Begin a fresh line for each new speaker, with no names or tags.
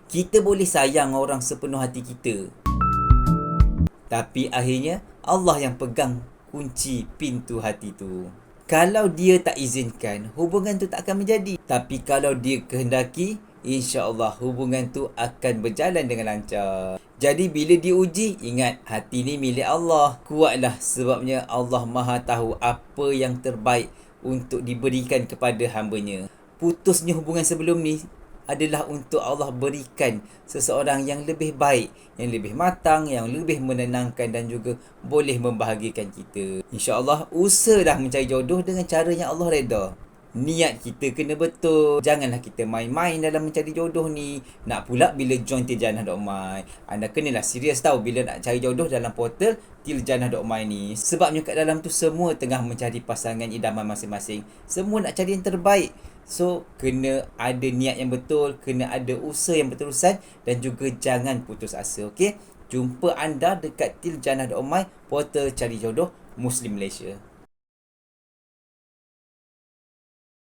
Kita boleh sayang orang sepenuh hati kita, tapi akhirnya Allah yang pegang kunci pintu hati tu. Kalau dia tak izinkan, hubungan tu tak akan menjadi. Tapi kalau dia kehendaki, insya-Allah hubungan tu akan berjalan dengan lancar. Jadi bila diuji, ingat hati ni milik Allah. Kuatlah sebabnya Allah Maha tahu apa yang terbaik untuk diberikan kepada hamba-Nya. Putusnya hubungan sebelum ni adalah untuk Allah berikan seseorang yang lebih baik, yang lebih matang, yang lebih menenangkan dan juga boleh membahagiakan kita. InsyaAllah usahalah mencari jodoh dengan cara yang Allah reda. Niat kita kena betul. Janganlah kita main-main dalam mencari jodoh ni. Nak pula bila join Tiljannah.my. Anda kenalah serius tau bila nak cari jodoh dalam portal Tiljannah.my ni. Sebabnya kat dalam tu semua tengah mencari pasangan idaman masing-masing. Semua nak cari yang terbaik. So, kena ada niat yang betul, kena ada usaha yang berterusan dan juga jangan putus asa, okey? Jumpa anda dekat Tiljannah.my, portal cari jodoh Muslim Malaysia.